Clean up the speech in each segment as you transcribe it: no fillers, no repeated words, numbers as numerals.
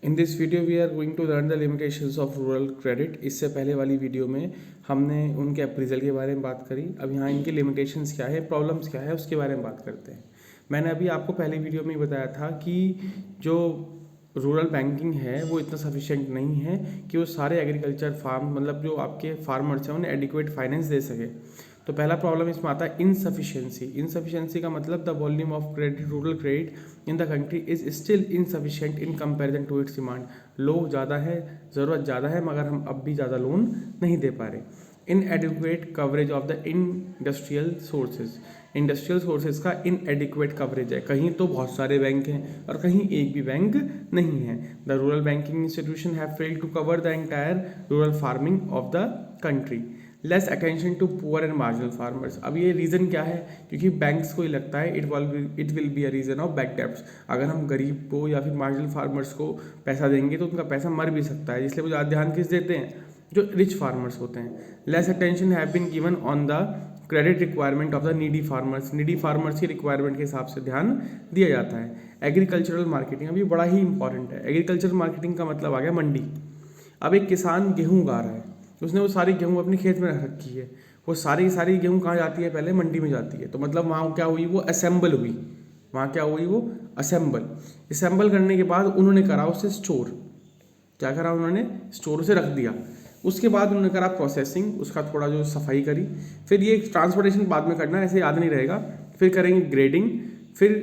In this video we are going to learn the limitations of rural credit. इससे पहले वाली video में हमने उनके अप्रेजल के बारे में बात करी। अब यहाँ इनके लिमिटेशंस क्या है, प्रॉब्लम्स क्या है, उसके बारे में बात करते हैं। मैंने अभी आपको पहली वीडियो में ही बताया था कि जो रूरल बैंकिंग है वो इतना सफिशिएंट नहीं है कि वो सारे एग्रीकल्चर फार्म मतलब जो आपके फार्मर्स हैं उन्हें एडिक्वेट फाइनेंस दे सके। तो पहला प्रॉब्लम इसमें आता है इनसफिशिएंसी। इनसफिशिएंसी का मतलब the volume of credit rural credit in the country is still insufficient in comparison to its demand. लोग ज़्यादा है, ज़रूरत ज़्यादा है, मगर हम अब भी ज़्यादा लोन नहीं दे पा रहे। इनएडिक्वेट coverage of the industrial sources. Industrial sources का इनएडिक्वेट कवरेज है, कहीं तो बहुत सारे बैंक हैं और कहीं एक भी बैंक नहीं है। The rural banking institution have failed to cover the entire rural farming of the country. Less attention to poor and marginal farmers. अब ये रीज़न क्या है? क्योंकि बैंक्स को ही लगता है it will be a reason of back debts. अगर हम गरीब को या फिर मार्जिनल फार्मर्स को पैसा देंगे तो उनका पैसा मर भी सकता है, इसलिए वो ज़्यादा ध्यान किस देते हैं? जो रिच फार्मर्स होते हैं। Less attention have been given on the credit requirement of the needy farmers. Needy farmers की रिक्वायरमेंट के हिसाब से ध्यान दिया जाता है। एग्रीकल्चरल मार्केटिंग, अभी बड़ा ही इंपॉर्टेंट है। एग्रीकल्चरल मार्केटिंग का मतलब आ गया मंडी। अब एक किसान गेहूँ उगा रहा है, उसने वो सारी गेहूँ अपने खेत में रख रखी है, वो सारी गेहूँ कहाँ जाती है? पहले मंडी में जाती है। तो मतलब वहाँ क्या हुई? वो असेंबल हुई। वहाँ क्या हुई? वो असेंबल करने के बाद उन्होंने करा उसे स्टोर। क्या करा उन्होंने? स्टोर से रख दिया। उसके बाद उन्होंने करा प्रोसेसिंग, उसका थोड़ा जो सफाई करी, फिर ये ट्रांसपोर्टेशन बाद में करना, ऐसे याद नहीं रहेगा। फिर करेंगे ग्रेडिंग, फिर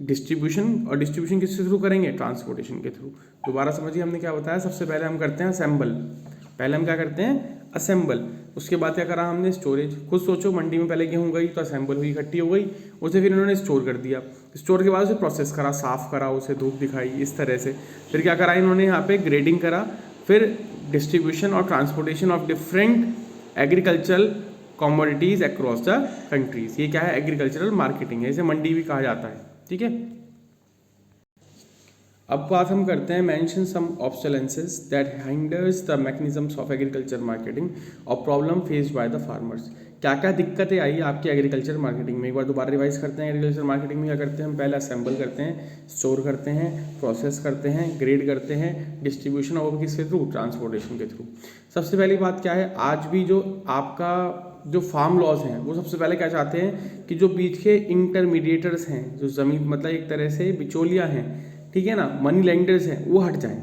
डिस्ट्रीब्यूशन, और डिस्ट्रीब्यूशन किसके थ्रू करेंगे? ट्रांसपोर्टेशन के थ्रू। दोबारा समझिए हमने क्या बताया। सबसे पहले हम करते हैं असेंबल। पहले हम क्या करते हैं? असेंबल। उसके बाद क्या करा हमने? स्टोरेज। खुद सोचो, मंडी में पहले गेहूँ गई तो असेंबल हुई, इकट्ठी हो गई, उसे फिर इन्होंने स्टोर कर दिया। स्टोर के बाद उसे प्रोसेस करा, साफ करा, उसे धूप दिखाई, इस तरह से। फिर क्या करा इन्होंने? यहाँ पे ग्रेडिंग करा, फिर डिस्ट्रीब्यूशन और transportation of different agricultural commodities across the countries. ये क्या है? एग्रीकल्चरल मार्केटिंग है, इसे मंडी भी कहा जाता है। ठीक है। अब बात हम करते हैं mention some obstacles that hinders the mechanisms of agriculture marketing और problem faced by the farmers. क्या क्या दिक्कतें आई आपकी एग्रीकल्चर मार्केटिंग में? एक बार दोबारा रिवाइज करते हैं। एग्रीकल्चर मार्केटिंग में क्या करते हैं हम? पहले असेंबल करते हैं, स्टोर करते हैं, प्रोसेस करते हैं, ग्रेड करते हैं, डिस्ट्रीब्यूशन और किसके थ्रू? ट्रांसपोर्टेशन के थ्रू। सबसे पहली बात क्या है, आज भी जो आपका जो फार्म लॉज हैं वो सबसे पहले क्या चाहते हैं कि जो बीच के इंटरमीडिएटर्स हैं, जो ज़मीन मतलब एक तरह से बिचौलिया हैं, ठीक है ना, मनी लेंडर्स हैं, वो हट जाएं।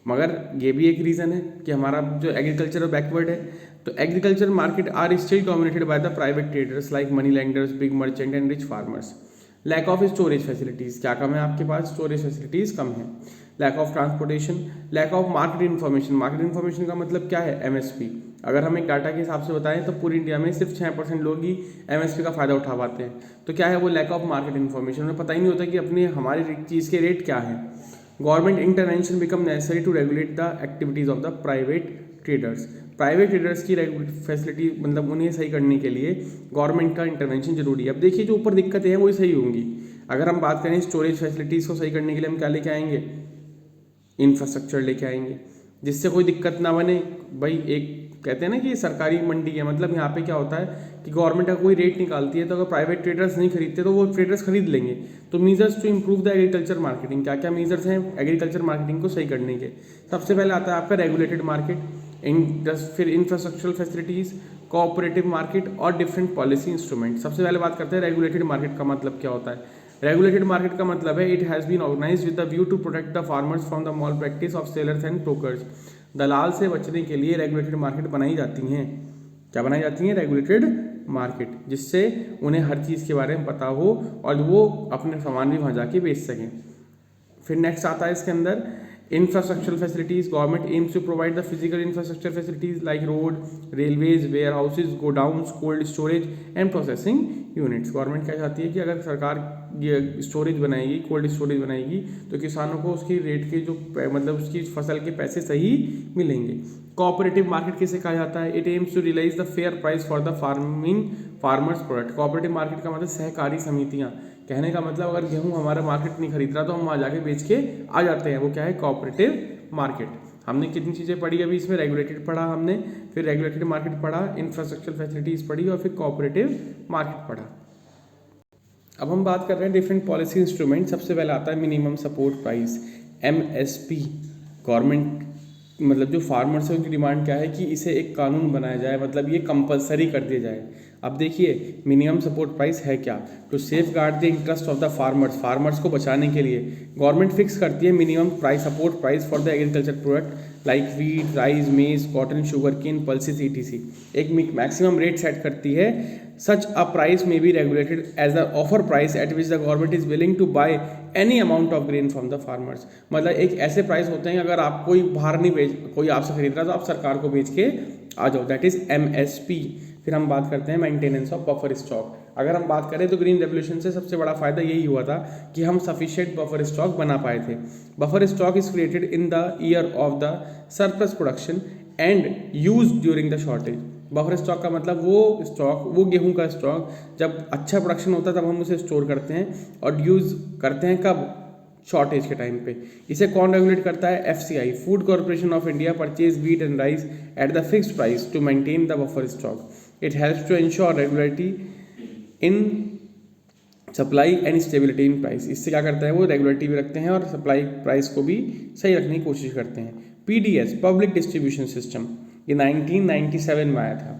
मगर ये भी एक रीज़न है कि हमारा जो एग्रीकल्चर बैकवर्ड है। तो agriculture market are still dominated by the private traders like money lenders, big merchant and rich farmers. Lack of storage facilities. क्या कम है आपके पास? स्टोरेज फैसिलिटीज़ कम है। Lack of transportation, lack of market information. Market information का मतलब क्या है? एमएसपी। अगर हम एक डाटा के हिसाब से बताएं तो पूरी इंडिया में सिर्फ 6% लोग ही एमएसपी का फायदा उठा पाते हैं। तो क्या है वो? Lack of market information. उन्हें पता ही नहीं होता कि अपने हमारी चीज़ के रेट क्या है। Government intervention become necessary to regulate the activities of the private traders. Private traders की फैसिलिटी मतलब उन्हें सही करने के लिए गवर्नमेंट का इंटरवेंशन जरूरी है। अब देखिए जो ऊपर दिक्कतें हैं वही सही होंगी। अगर हम बात करें स्टोरेज फैसिलिटीज़ को सही करने के लिए हम क्या लेके आएंगे? इंफ्रास्ट्रक्चर लेके आएंगे जिससे कोई दिक्कत ना बने। भाई एक कहते हैं ना कि सरकारी मंडी है, मतलब यहाँ पे क्या होता है कि गवर्नमेंट अगर कोई रेट निकालती है तो अगर प्राइवेट ट्रेडर्स नहीं खरीदते तो वो ट्रेडर्स खरीद लेंगे। तो measures to improve the agriculture marketing. क्या क्या मीजर्स हैं एग्रीकल्चर मार्केटिंग को सही करने के? सबसे पहले आता है आपका रेगुलेटेड मार्केट, फिर इंफ्रास्ट्रक्चरल फैसिलिटीज़, कोऑपरेटिव मार्केट और डिफरेंट पॉलिसी इंस्ट्रूमेंट। सबसे पहले बात करते हैं रेगुलेटेड मार्केट का मतलब क्या होता है। रेगुलेटेड मार्केट का मतलब है it has been organised with the view to protect the farmers from the malpractice of sellers and brokers. दलाल से बचने के लिए रेगुलेटेड मार्केट बनाई जाती हैं। क्या बनाई जाती हैं? रेगुलेटेड मार्केट, जिससे उन्हें हर चीज़ के बारे में पता हो और वो अपने सामान भी वहाँ जाके बेच सकें। फिर नेक्स्ट आता है इसके अंदर infrastructural facilities. Government aims to provide the physical infrastructure facilities like road, railways, warehouses, godowns, cold storage and processing units. Government क्या चाहती है कि अगर सरकार ये स्टोरेज बनाएगी, कोल्ड स्टोरेज बनाएगी, तो किसानों को उसकी रेट के जो मतलब उसकी फसल के पैसे सही मिलेंगे। कोऑपरेटिव मार्केट किसे कहा जाता है? It aims to realise the fair price for the farmers product. Cooperative market का मतलब सहकारी समितियाँ। कहने का मतलब अगर गेहूँ हमारा मार्केट नहीं खरीद रहा तो हम वहाँ जाके बेच के आ जाते हैं, वो क्या है? Cooperative market. हमने कितनी चीज़ें पढ़ी अभी इसमें? रेगुलेटेड पढ़ा हमने, फिर रेगुलेटेड मार्केट पढ़ा, इंफ्रास्ट्रक्चर फैसिलिटीज़ पढ़ी और फिर कोऑपरेटिव मार्केट पढ़ा। अब हम बात कर रहे हैं डिफरेंट पॉलिसी इंस्ट्रूमेंट। सबसे पहले आता है minimum support price, MSP, government मतलब जो फार्मर्स है उनकी डिमांड क्या है कि इसे एक कानून बनाया जाए, मतलब ये कंपलसरी कर दिया जाए। अब देखिए मिनिमम सपोर्ट प्राइस है क्या, to safeguard the interest of the farmers, farmers को बचाने के लिए गवर्नमेंट फिक्स करती है minimum price support price for the agriculture product like wheat, rice, maize, cotton, sugarcane, pulses etc। एक maximum rate set करती है। Such a price may be regulated as the offer price at which the government is willing to buy any amount of grain from the farmers. मतलब एक ऐसे price होते हैं अगर आप कोई बाहर नहीं बेच, कोई आपसे खरीद रहा है तो आप सरकार को बेच के आ जाओ, दैट इज MSP। फिर हम बात करते हैं मेंटेनेंस ऑफ बफर स्टॉक। अगर हम बात करें तो ग्रीन रेवोल्यूशन से सबसे बड़ा फायदा यही हुआ था कि हम सफिशिएंट बफर स्टॉक बना पाए थे। Buffer stock is created in the year of the surplus production and use during the shortage. Buffer stock का मतलब वो गेहूं का स्टॉक जब अच्छा प्रोडक्शन होता है तब हम उसे स्टोर करते हैं और यूज करते हैं कब, शॉर्टेज के टाइम पे। इसे कौन रेगुलेट करता है, FCI, food corporation of India purchase wheat and rice at the fixed price to maintain the buffer stock. It helps to ensure regularity in supply and stability in price. इससे क्या करता है, वो रेगुलरिटी भी रखते हैं और सप्लाई प्राइस को भी सही रखने की कोशिश करते हैं। PDS, पब्लिक डिस्ट्रीब्यूशन सिस्टम, ये 1997 में आया था।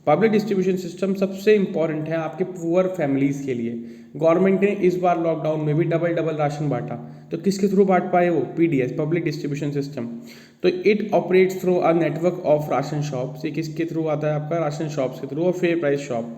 पब्लिक डिस्ट्रीब्यूशन सिस्टम सबसे इंपॉर्टेंट है आपके पुअर फैमिलीज के लिए। गवर्नमेंट ने इस बार लॉकडाउन में भी डबल राशन बांटा, तो किसके थ्रू बांट पाए वो, PDS, पब्लिक डिस्ट्रीब्यूशन सिस्टम। तो it operates through a network of ration shops. ये किसके थ्रू आता है आपका, राशन शॉप्स के थ्रू, और fair price shop.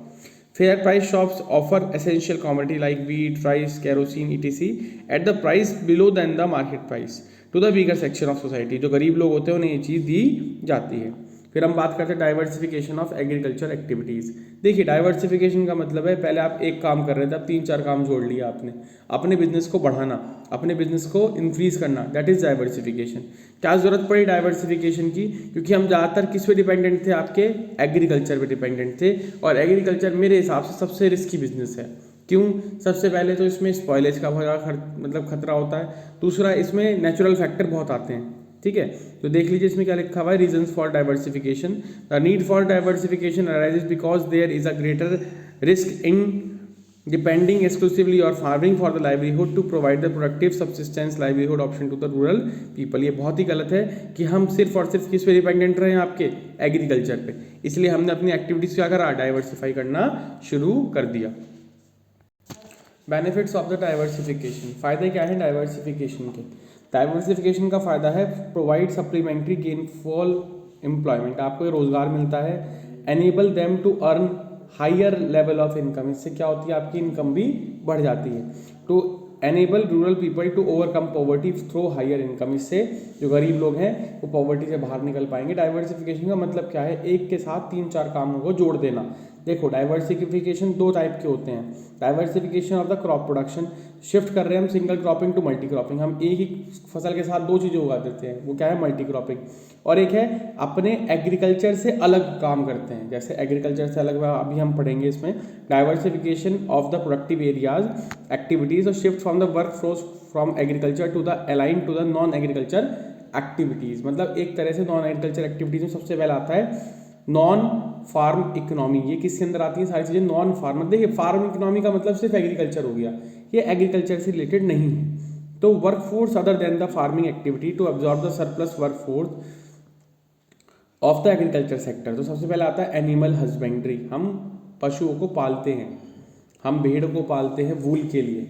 Fair price shops offer essential commodity like wheat, rice, kerosene etc. at the price below than the market price to the weaker section of society। जो गरीब लोग होते हैं उन्हें ये चीज़ दी जाती है। फिर हम बात करते हैं डाइवर्सिफिकेशन ऑफ एग्रीकल्चर एक्टिविटीज़। देखिए डाइवर्सिफिकेशन का मतलब है पहले आप एक काम कर रहे थे, अब 3-4 काम जोड़ लिया आपने। अपने बिजनेस को बढ़ाना, अपने बिजनेस को इंक्रीज करना, दैट इज डाइवर्सिफिकेशन। क्या जरूरत पड़ी डाइवर्सिफिकेशन की, क्योंकि हम ज़्यादातर किस पे डिपेंडेंट थे, आपके एग्रीकल्चर पे डिपेंडेंट थे। और एग्रीकल्चर मेरे हिसाब से सबसे रिस्की बिजनेस है। क्यों, सबसे पहले तो इसमें स्पॉयलेज का बहुत खतरा होता है। दूसरा, इसमें नेचुरल फैक्टर बहुत आते हैं, ठीक है। तो देख लीजिए इसमें क्या लिखा हुआ है, reasons for diversification. The need for diversification arises because there is a greater risk in depending exclusively और farming for the livelihood to provide the productive subsistence livelihood option to the rural people. ये बहुत ही गलत है कि हम सिर्फ और सिर्फ किस पे डिपेंडेंट रहे हैं, आपके एग्रीकल्चर पे। इसलिए हमने अपनी एक्टिविटीज क्या करा, डाइवर्सिफाई करना शुरू कर दिया। बेनिफिट्स ऑफ द डाइवर्सिफिकेशन, फायदे क्या है डाइवर्सिफिकेशन के। डाइवर्सिफिकेशन का फायदा है प्रोवाइड सप्लीमेंट्री गेनफुल एम्प्लॉयमेंट, आपको रोजगार मिलता है। Enable them to earn higher level of income, इससे क्या होती है आपकी इनकम भी बढ़ जाती है। To enable rural people to overcome poverty through higher income, इससे जो गरीब लोग हैं वो पॉवर्टी से बाहर निकल पाएंगे। डाइवर्सिफिकेशन का मतलब क्या है, एक के साथ 3-4 कामों को जोड़ देना। देखो डाइवर्सिफिकेशन 2 टाइप के होते हैं। Diversification of the crop production, shift कर रहे हैं हम single cropping to multi cropping, हम एक ही फसल के साथ 2 चीज़ें उगा देते हैं, वो क्या है, मल्टी क्रॉपिंग। और एक है अपने एग्रीकल्चर से अलग काम करते हैं, जैसे एग्रीकल्चर से अलग अभी हम पढ़ेंगे इसमें। Diversification of the productive areas activities और shift from the workforce from agriculture to the align to the non agriculture activities. मतलब एक तरह से नॉन एग्रीकल्चर एक्टिविटीज में सबसे पहले आता है नॉन फार्म इकोनॉमी। ये किसके अंदर आती है सारी चीज़ें, नॉन फार्म। देखिए फार्म इकोनॉमी का मतलब सिर्फ एग्रीकल्चर हो गया, ये एग्रीकल्चर से रिलेटेड नहीं है। तो work force other than the farming activity to absorb the surplus work force of the agriculture sector. तो सबसे पहले आता है एनिमल हस्बेंड्री, हम पशुओं को पालते हैं, हम भेड़ को पालते हैं वूल के लिए,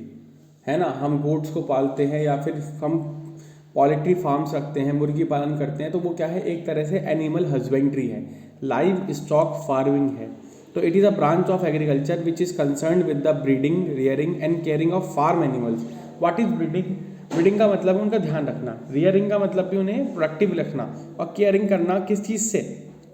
है ना, हम गोट्स को पालते हैं या फिर हम पोल्ट्री फार्म्स रखते हैं, मुर्गी पालन करते हैं। तो वो क्या है, एक तरह से एनिमल हस्बेंड्री है, लाइव स्टॉक फार्मिंग है। तो it is a branch of agriculture which is concern with the breeding, rearing and caring of farm animals. What is breeding, breeding का मतलब है उनका ध्यान रखना, रियरिंग का मतलब भी उन्हें प्रोडक्टिव रखना, और केयरिंग करना किस चीज़ से,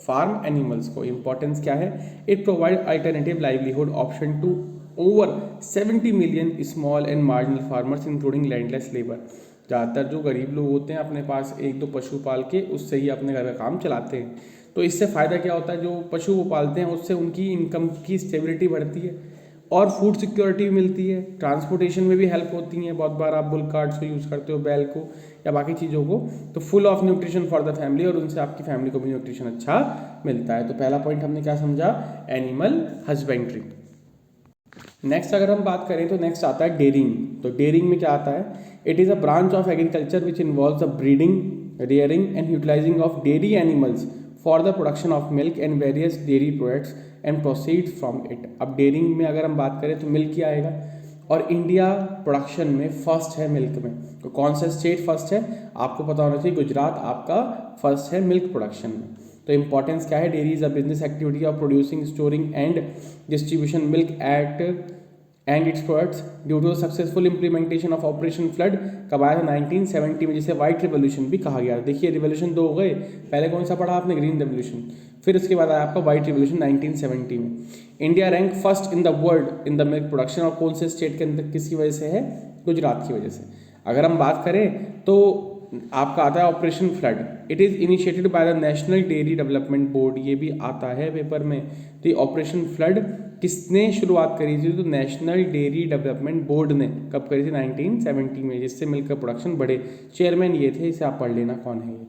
फार्म एनिमल्स को। इंपॉर्टेंस क्या है, it provide alternative livelihood option to over 70 million small and marginal farmers including landless labour. ज़्यादातर जो गरीब लोग होते हैं अपने पास 1-2 पशु पाल के उससे ही अपने घर का काम चलाते हैं। तो इससे फ़ायदा क्या होता है, जो पशु वो पालते हैं उससे उनकी इनकम की स्टेबिलिटी बढ़ती है और फूड सिक्योरिटी मिलती है, ट्रांसपोर्टेशन में भी हेल्प होती है। बहुत बार आप बुल कार्ट्स को यूज़ करते हो, बैल को या बाकी चीज़ों को, तो full of nutrition for the family, और उनसे आपकी फैमिली को भी न्यूट्रिशन अच्छा मिलता है। तो पहला पॉइंट हमने क्या समझा, एनिमल हस्बेंड्री। नेक्स्ट अगर हम बात करें तो नेक्स्ट आता है डेयरिंग। तो डेयरिंग में क्या आता है, it is a branch of agriculture which involves the breeding, rearing and utilizing of dairy animals for the production of milk and various dairy products and proceeds from it. अब dairying में अगर हम बात करें तो मिल्क ही आएगा, और India production में फर्स्ट है मिल्क में। तो कौन सा स्टेट फर्स्ट है आपको पता होना चाहिए, गुजरात आपका फर्स्ट है मिल्क प्रोडक्शन में। तो इंपॉर्टेंस क्या है, dairy is a business activity of producing, storing and distribution milk at and its products due to successful implementation of operation flood. कब आया था, 1970 में, जिसे व्हाइट रिवोल्यूशन भी कहा गया। देखिए रिवोल्यूशन दो हो गए, पहले कौन सा पढ़ा आपने, ग्रीन रिवोल्यूशन, फिर उसके बाद आया आपका व्हाइट रिवोल्यूशन 1970 में। India rank first in the world in the milk production, और कौन से स्टेट के अंदर किसकी वजह से है, गुजरात की वजह से। अगर हम बात करें तो आपका आता है operation flood, it is initiated by the national dairy development board, ये भी आता है पेपर में। तो ऑपरेशन फ्लड किसने शुरुआत करी थी, तो नेशनल डेयरी डेवलपमेंट बोर्ड ने। कब करी थी, 1970 में, जिससे मिल्क का प्रोडक्शन बढ़े। चेयरमैन ये थे, इसे आप पढ़ लेना कौन है ये।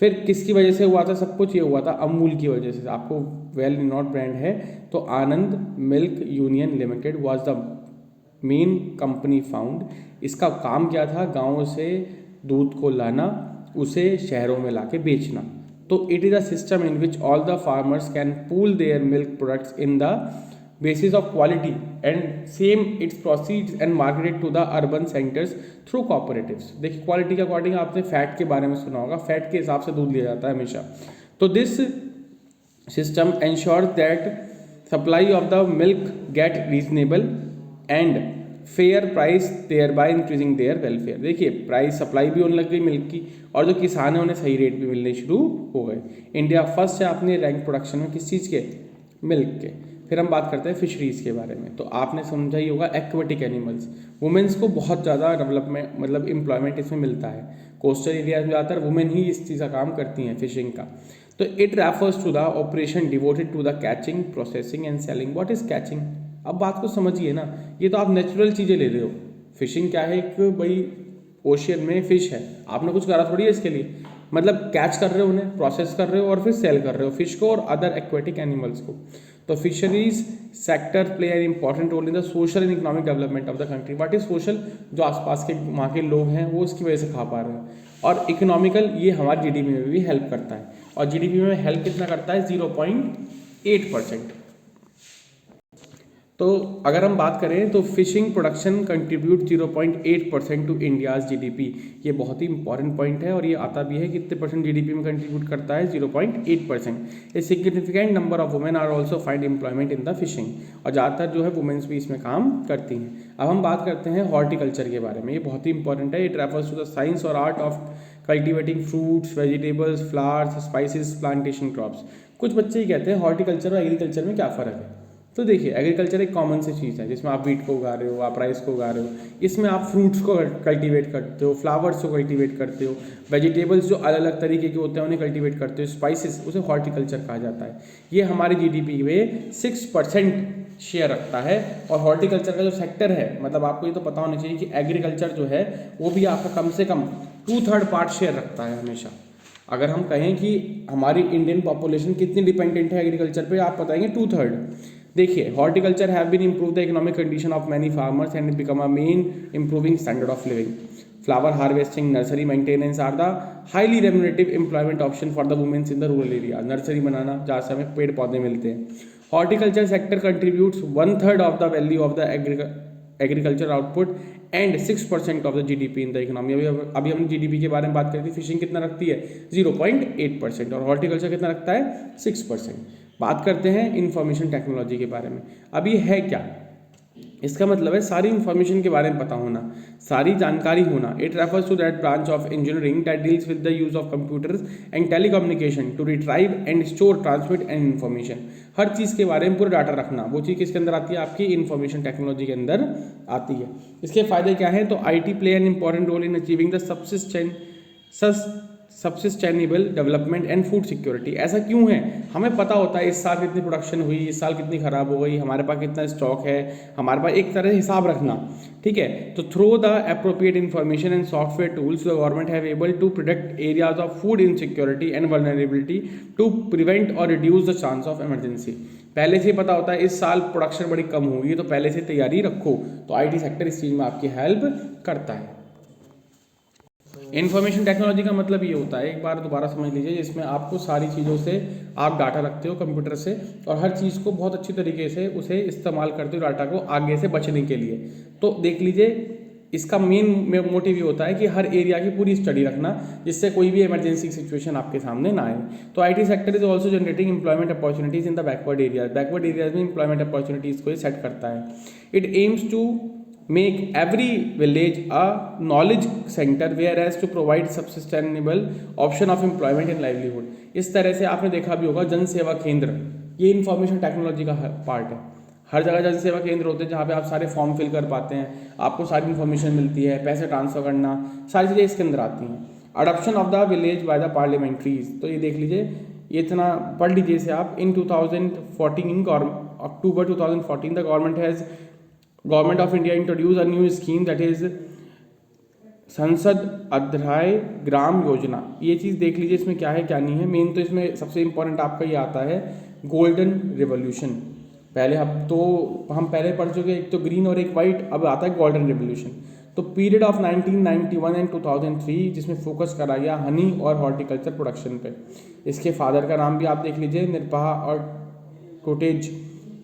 फिर किसकी वजह से हुआ था, सब कुछ ये हुआ था अमूल की वजह से। आपको वेल नोट ब्रांड है तो Anand milk union limited was the main company found. इसका काम क्या था, गाँव से दूध को लाना, उसे शहरों में लाके बेचना। तो it is a system in which all the farmers can pool their milk products in the basis of quality and same its proceeds and marketed to the urban centers through cooperatives। देखिए quality के according आपने fat के बारे में सुना होगा, fat के हिसाब से दूध लिया जाता है हमेशा। तो this system ensure that supply of the milk get reasonable and fair price, thereby increasing their welfare. देखिए प्राइस, सप्लाई भी होने लग गई मिल्क की, और जो किसान है उन्हें सही रेट भी मिलने शुरू हो गए। इंडिया फर्स्ट है अपने रैंक प्रोडक्शन में, किस चीज़ के, मिल्क के। फिर हम बात करते हैं फिशरीज़ के बारे में। तो आपने समझा ही होगा एक्वेटिक एनिमल्स, वुमेन्स को बहुत ज़्यादा डेवलपमेंट मतलब एम्प्लॉयमेंट इसमें मिलता है। कोस्टल एरियाज में ज़्यादातर वुमेन ही इस चीज़ का काम करती हैं, फिशिंग का। तो it refers to the operation devoted to the catching, processing and selling. What is catching, अब बात को समझिए ना, ये तो आप नेचुरल चीज़ें ले रहे हो। फिशिंग क्या है, एक भाई ओशियन में फिश है, आपने कुछ करा थोड़ी है इसके लिए, मतलब कैच कर रहे हो उन्हें, प्रोसेस कर रहे हो और फिर सेल कर रहे हो फिश को और अदर एक्वेटिक एनिमल्स को। तो fisheries sector play an important role in the social and economic development of the country. What is social, जो आसपास के वहाँ के लोग हैं वो उसकी वजह से खा पा रहे हैं, और इकोनॉमिकल ये हमारे जीडीपी में भी हेल्प करता है। और जीडीपी में हेल्प कितना करता है, 0.8%। तो अगर हम बात करें तो fishing production contribute 0.8% to India's GDP. ये बहुत ही इंपॉर्टेंट पॉइंट है, और ये आता भी है कितने परसेंट जीडीपी में कंट्रीब्यूट करता है, 0.8%। A significant number of women are also find employment in the fishing, और ज़्यादातर जो है वुमेन्स भी इसमें काम करती हैं। अब हम बात करते हैं हॉर्टिकल्चर के बारे में, ये बहुत ही इंपॉर्टेंट है। It refers to the science और art of cultivating fruits, vegetables, flowers, spices, plantation crops. कुछ बच्चे ही कहते हैं हॉर्टिकल्चर और एग्रीकल्चर में क्या फ़र्क है। तो देखिए एग्रीकल्चर एक कॉमन सी चीज़ है, जिसमें आप वीट को उगा रहे हो, आप राइस को उगा रहे हो, इसमें आप फ्रूट्स को कल्टीवेट करते हो, फ्लावर्स को कल्टीवेट करते हो, वेजिटेबल्स जो अलग अलग तरीके के होते हैं उन्हें कल्टीवेट करते हो, स्पाइसेस, उसे हॉर्टिकल्चर कहा जाता है। ये हमारी जीडीपी में 6% शेयर रखता है। और हॉर्टिकल्चर का जो सेक्टर है, मतलब आपको ये तो पता होना चाहिए कि एग्रीकल्चर जो है वो भी आपका कम से कम 2/3 पार्ट शेयर रखता है हमेशा। अगर हम कहें कि हमारी इंडियन पॉपुलेशन कितनी डिपेंडेंट है एग्रीकल्चर पे, आप बताएंगे 2/3। देखिए horticulture have been improve the economic condition of many farmers and it become a main improving standard of living. Flower harvesting, nursery maintenance are the highly remunerative employment option for the womens in the rural area. Nursery बनाना जहाँ से हमें पेड़ पौधे मिलते हैं। Horticulture sector contributes 1/3 of the value of the agriculture output and 6% of the GDP in the economy. अभी हमने जीडीपी के बारे में बात करी थी, फिशिंग कितना रखती है, 0.8%, और हॉर्टिकल्चर कितना रखता है, 6%। बात करते हैं इंफॉर्मेशन टेक्नोलॉजी के बारे में। अब ये है क्या, इसका मतलब है सारी इंफॉर्मेशन के बारे में पता होना, सारी जानकारी होना। It refers to that branch of engineering that deals with the use of computers and telecommunication to retrieve and store, transmit and information. हर चीज़ के बारे में पूरा डाटा रखना, वो चीज़ किसके अंदर आती है, आपकी इंफॉर्मेशन टेक्नोलॉजी के अंदर आती है। इसके फायदे क्या हैं, तो IT play an important role in achieving the sustainable development and food security. ऐसा क्यों है, हमें पता होता है इस साल कितनी प्रोडक्शन हुई, इस साल कितनी खराब हो गई, हमारे पास कितना स्टॉक है, हमारे पास एक तरह से हिसाब रखना, ठीक है। तो through the appropriate information and software tools the government have able to predict areas of food insecurity and vulnerability to prevent or reduce the chance of emergency. पहले से पता होता है इस साल प्रोडक्शन बड़ी कम होगी, तो पहले से तैयारी रखो। तो आईटी सेक्टर इस चीज़ में आपकी हेल्प करता है। इन्फॉर्मेशन टेक्नोलॉजी का मतलब ये होता है, एक बार दोबारा समझ लीजिए, जिसमें आपको सारी चीज़ों से आप डाटा रखते हो कंप्यूटर से और हर चीज़ को बहुत अच्छी तरीके से उसे इस्तेमाल करते हो डाटा को आगे से बचने के लिए। तो देख लीजिए, इसका मेन मोटिव ये होता है कि हर एरिया की पूरी स्टडी रखना, जिससे कोई भी इमरजेंसी सिचुएशन आपके सामने ना आए। तो IT sector is also generating employment opportunities in the backward areas में एम्प्लॉयमेंट अपॉर्चुनिटीज को सेट करता है। It aims to make every village a knowledge center whereas to provide sustainable option of employment and livelihood। इस तरह से आपने देखा भी होगा जन सेवा केंद्र, ये इंफॉर्मेशन टेक्नोलॉजी का पार्ट है। हर जगह जन सेवा केंद्र होते हैं जहाँ पे आप सारे फॉर्म फिल कर पाते हैं, आपको सारी इन्फॉर्मेशन मिलती है, पैसे ट्रांसफर करना, सारी चीज़ें इसके अंदर आती हैं। Adoption of the village by the parliamentarians, तो ये देख लीजिए, ये इतना पढ़ लीजिए इसे आप। इन 2014 अक्टूबर 2014 the government of India introduce a new scheme that is संसद अध्याय ग्राम योजना। ये चीज़ देख लीजिए इसमें क्या है क्या नहीं है। मेन तो इसमें सबसे इंपॉर्टेंट आपका ये आता है गोल्डन रिवोल्यूशन। पहले हम पहले पढ़ चुके, एक तो ग्रीन और एक वाइट, अब आता है गोल्डन रिवोल्यूशन। तो पीरियड ऑफ 1991 एंड 2003 जिसमें फोकस करा गया हनी और हॉर्टिकल्चर प्रोडक्शन पे। इसके फादर का नाम भी आप देख लीजिए, निर्भा और कोटेज,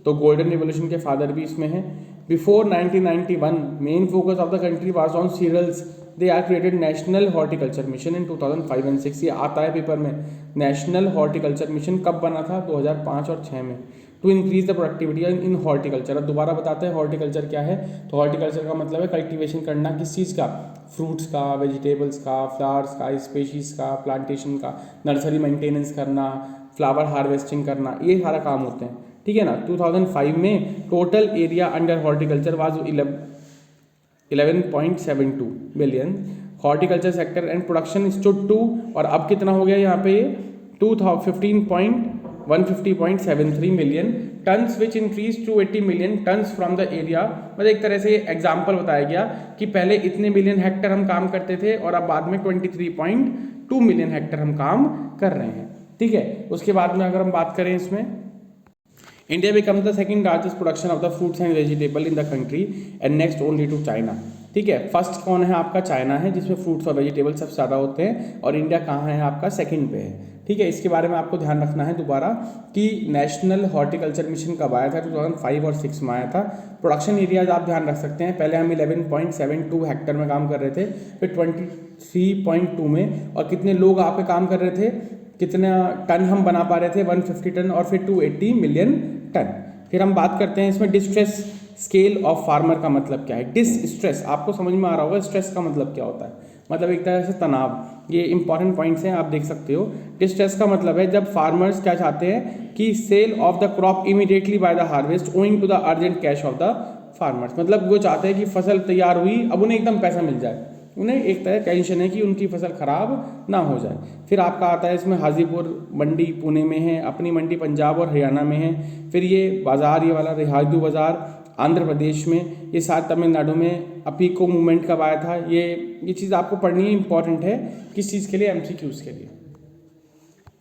तो गोल्डन रिवोल्यूशन के फादर भी इसमें है। Before 1991 main focus of the country was on cereals, they are created national horticulture mission in 2005 and 6। ये आता है पेपर में, नेशनल हॉर्टिकल्चर मिशन कब बना था, 2005 और 6 में। To increase the productivity in horticulture. अब दोबारा बताते हैं हॉर्टिकल्चर क्या है। तो हॉर्टिकल्चर का मतलब है कल्टीवेशन करना, किस चीज़ का, फ्रूट्स का, वेजिटेबल्स का, फ्लावर्स का, स्पेशीज का, प्लांटेशन का, नर्सरी मेंटेनेंस करना, फ्लावर हार्वेस्टिंग करना, ये सारा काम होते हैं, ठीक है ना। 2005 में total area under horticulture was 11.72 million horticulture sector and production stood to, और अब कितना हो गया यहाँ पे, ये 150.73 million tons which increase to 80 million tons from the area. मतलब एक तरह से एग्जाम्पल बताया गया कि पहले इतने मिलियन हेक्टर हम काम करते थे और अब बाद में 23.2 मिलियन हेक्टर हम काम कर रहे हैं, ठीक है। उसके बाद में अगर हम बात करें इसमें, India becomes the second largest production of the fruits and vegetable in the country and next only to China। ठीक है, फर्स्ट कौन है आपका, चाइना है, जिसमें फ्रूट्स और वेजिटेबल सबसे ज़्यादा होते हैं, और इंडिया कहाँ है आपका, सेकंड पे है, ठीक है। इसके बारे में आपको ध्यान रखना है दोबारा कि नेशनल हॉर्टिकल्चर मिशन कब आया था, 2005 और 6 में आया था। प्रोडक्शन एरियाज आप ध्यान रख सकते हैं, पहले हम 11.72 हेक्टर में काम कर रहे थे, फिर 23.2 में, और कितने लोग आपके काम कर रहे थे, कितना टन हम बना पा रहे थे, 150 टन, और फिर 280 मिलियन टन। फिर हम बात करते हैं इसमें डिस्ट्रेस स्केल ऑफ फार्मर का मतलब क्या है। डिस्ट्रेस आपको समझ में आ रहा होगा, स्ट्रेस का मतलब क्या होता है, मतलब एक तरह से तनाव। ये इंपॉर्टेंट पॉइंट्स हैं, आप देख सकते हो। डिस्ट्रेस का मतलब है जब फार्मर्स क्या चाहते हैं कि sale of the crop immediately by the harvest owing to the urgent cash of the farmers. मतलब वो चाहते हैं कि फसल तैयार हुई, अब उन्हें एकदम पैसा मिल जाए, उन्हें एक तरह टेंशन है कि उनकी फसल खराब ना हो जाए। फिर आपका आता है इसमें हाजीपुर मंडी पुणे में है, अपनी मंडी पंजाब और हरियाणा में है। फिर ये बाज़ार, ये वाला रिहायदू बाज़ार आंध्र प्रदेश में, ये साथ तमिलनाडु में। अपीको मूवमेंट कब आया था, ये चीज़ आपको पढ़नी है, इंपॉर्टेंट है, किस चीज़ के लिए, एमसीक्यूज़ के लिए।